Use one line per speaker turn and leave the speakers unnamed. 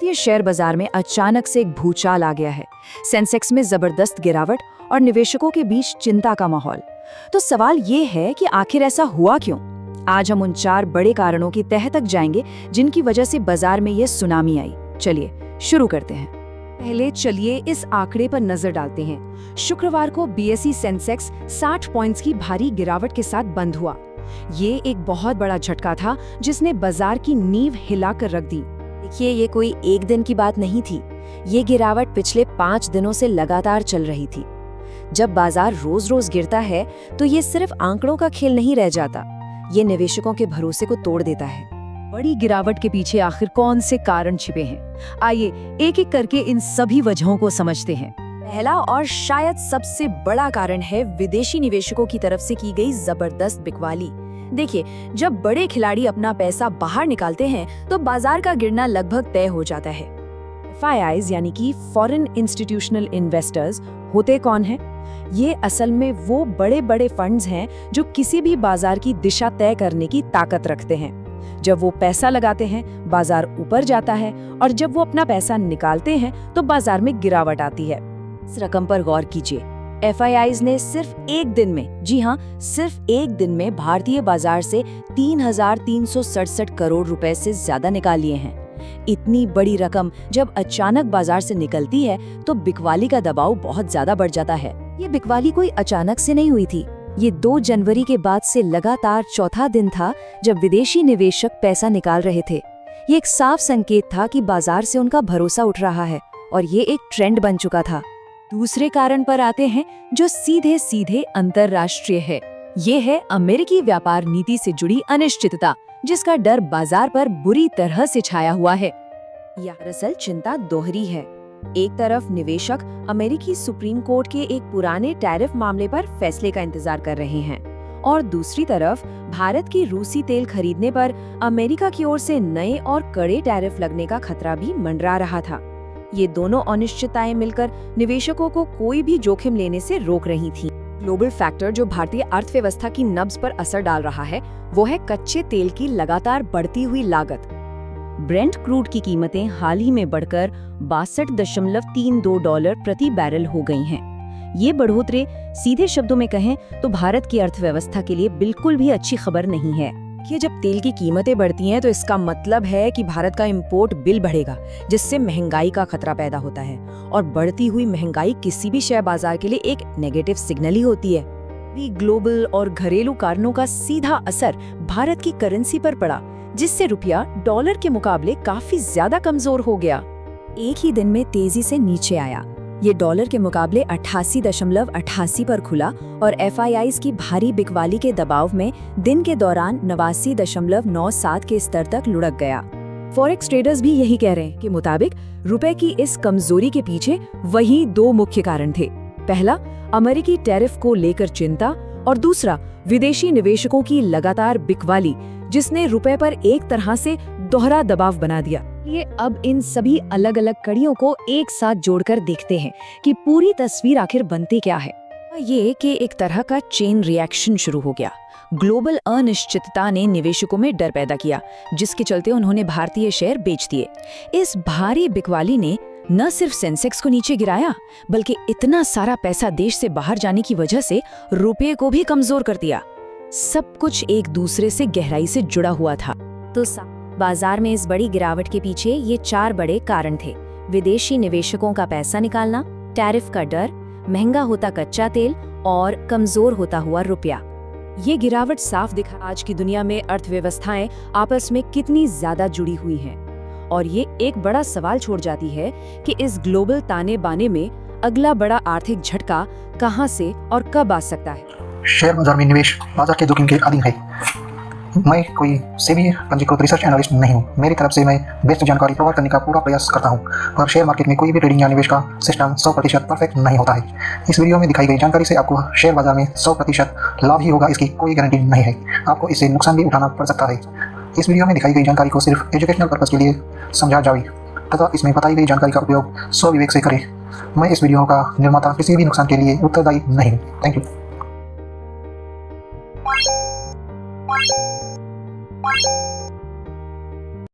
भारतीय शेयर बाजार में अचानक से एक भूचाल आ गया है। सेंसेक्स में जबरदस्त गिरावट और निवेशकों के बीच चिंता का माहौल। तो सवाल ये है कि आखिर ऐसा हुआ क्यों? आज हम उन 4 बड़े कारणों की तह तक जाएंगे जिनकी वजह से बाजार में ये सुनामी आई। चलिए शुरू करते हैं। पहले चलिए इस आंकड़े पर नजर डालते हैं। शुक्रवार को बीएसई सेंसेक्स 60 पॉइंट्स की भारी गिरावट के साथ बंद हुआ। ये एक बहुत बड़ा झटका था जिसने बाजार की नींव हिलाकर रख दी। देखिए, ये कोई एक दिन की बात नहीं थी। ये गिरावट पिछले 5 दिनों से लगातार चल रही थी। जब बाजार रोज रोज गिरता है तो ये सिर्फ आंकड़ों का खेल नहीं रह जाता, ये निवेशकों के भरोसे को तोड़ देता है। बड़ी गिरावट के पीछे आखिर कौन से कारण छिपे हैं? आइए एक एक करके इन सभी वजहों को समझते हैं। पहला और शायद सबसे बड़ा कारण है विदेशी निवेशकों की तरफ से की गई जबरदस्त बिकवाली। देखिए, जब बड़े खिलाड़ी अपना पैसा बाहर निकालते हैं तो बाजार का गिरना लगभग तय हो जाता है। FIIs यानी कि फॉरेन इंस्टीट्यूशनल इन्वेस्टर्स होते कौन हैं? ये असल में वो बड़े बड़े फंड्स हैं जो किसी भी बाजार की दिशा तय करने की ताकत रखते हैं। जब वो पैसा लगाते हैं, बाजार ऊपर जाता है, और जब वो अपना पैसा निकालते हैं तो बाजार में गिरावट आती है। इस रकम पर गौर कीजिए। FIIs ने सिर्फ एक दिन में, जी हाँ, सिर्फ एक दिन में भारतीय बाजार से 3,367 करोड़ रुपए से ज्यादा निकाल लिए हैं। इतनी बड़ी रकम जब अचानक बाजार से निकलती है तो बिकवाली का दबाव बहुत ज्यादा बढ़ जाता है। ये बिकवाली कोई अचानक से नहीं हुई थी। ये 2 जनवरी के बाद से लगातार चौथा दिन था जब विदेशी निवेशक पैसा निकाल रहे थे। ये एक साफ संकेत था कि बाजार से उनका भरोसा उठ रहा है और ये एक ट्रेंड बन चुका था। दूसरे कारण पर आते हैं जो सीधे सीधे अंतरराष्ट्रीय है। ये है अमेरिकी व्यापार नीति से जुड़ी अनिश्चितता, जिसका डर बाजार पर बुरी तरह से छाया हुआ है। यह दरअसल चिंता दोहरी है। एक तरफ निवेशक अमेरिकी सुप्रीम कोर्ट के एक पुराने टैरिफ मामले पर फैसले का इंतजार कर रहे हैं, और दूसरी तरफ भारत की रूसी तेल खरीदने पर अमेरिका की ओर से नए और कड़े टैरिफ लगने का खतरा भी मंडरा रहा था। ये दोनों अनिश्चितताएं मिलकर निवेशकों को कोई भी जोखिम लेने से रोक रही थीं। ग्लोबल फैक्टर जो भारतीय अर्थव्यवस्था की नब्ज पर असर डाल रहा है वो है कच्चे तेल की लगातार बढ़ती हुई लागत। ब्रेंट क्रूड की कीमतें हाल ही में बढ़कर $62.32 प्रति बैरल हो गई हैं। ये बढ़ोतरी सीधे शब्दों में कहें तो भारत की अर्थव्यवस्था के लिए बिल्कुल भी अच्छी खबर नहीं है। कि जब तेल की कीमतें बढ़ती हैं तो इसका मतलब है कि भारत का इंपोर्ट बिल बढ़ेगा, जिससे महंगाई का खतरा पैदा होता है, और बढ़ती हुई महंगाई किसी भी शेयर बाजार के लिए एक नेगेटिव सिग्नल ही होती है। भी ग्लोबल और घरेलू कारणों का सीधा असर भारत की करेंसी पर पड़ा, जिससे रुपया डॉलर के मुकाबले काफी ज्यादा कमजोर हो गया। एक ही दिन में तेजी से नीचे आया। ये डॉलर के मुकाबले 88.88 पर खुला और FIIs की भारी बिकवाली के दबाव में दिन के दौरान 89.97 के स्तर तक लुढ़क गया। फॉरेक्स ट्रेडर्स भी यही कह रहे हैं कि मुताबिक रुपए की इस कमजोरी के पीछे वही 2 मुख्य कारण थे। पहला, अमेरिकी टैरिफ को लेकर चिंता, और दूसरा, विदेशी निवेशकों की लगातार बिकवाली, जिसने रुपए पर एक तरह से दोहरा दबाव बना दिया। ये अब इन सभी अलग अलग कड़ियों को एक साथ जोड़कर देखते हैं कि पूरी तस्वीर आखिर बनती क्या है। ये कि एक तरह का चेन रिएक्शन शुरू हो गया। ग्लोबल अनिश्चितता ने निवेशकों में डर पैदा किया, जिसके चलते उन्होंने भारतीय शेयर बेच दिए। इस भारी बिकवाली ने न सिर्फ सेंसेक्स को नीचे गिराया, बल्कि इतना सारा पैसा देश से बाहर जाने की वजह से रुपये को भी कमजोर कर दिया। सब कुछ एक दूसरे से गहराई से जुड़ा हुआ था। तो बाजार में इस बड़ी गिरावट के पीछे ये 4 बड़े कारण थे: विदेशी निवेशकों का पैसा निकालना, टैरिफ का डर, महंगा होता कच्चा तेल और कमजोर होता हुआ रुपया। ये गिरावट साफ दिखा आज की दुनिया में अर्थव्यवस्थाएं आपस में कितनी ज्यादा जुड़ी हुई हैं, और ये एक बड़ा सवाल छोड़ जाती है कि इस ग्लोबल ताने बाने में अगला बड़ा आर्थिक झटका कहां से और कब आ सकता है।
शेयर बाजार में निवेश बाजार के जोखिम के अधीन है। मैं कोई सेबी पंजीकृत रिसर्च एनालिस्ट नहीं हूँ। मेरी तरफ से मैं बेस्ट जानकारी प्रोवाइड करने का पूरा प्रयास करता हूँ, पर शेयर मार्केट में कोई भी ट्रेडिंग या निवेश का सिस्टम 100% परफेक्ट नहीं होता है। इस वीडियो में दिखाई गई जानकारी से आपको शेयर बाजार में 100% लाभ ही होगा, इसकी कोई गारंटी नहीं है। आपको इससे नुकसान भी उठाना पड़ सकता है। इस वीडियो में दिखाई गई जानकारी को सिर्फ एजुकेशनल पर्पज के लिए समझा जाए तथा इसमें बताई गई जानकारी का उपयोग स्वविवेक से करें। मैं इस वीडियो का निर्माता किसी भी नुकसान के लिए उत्तरदायी नहीं हूँ। Thank you.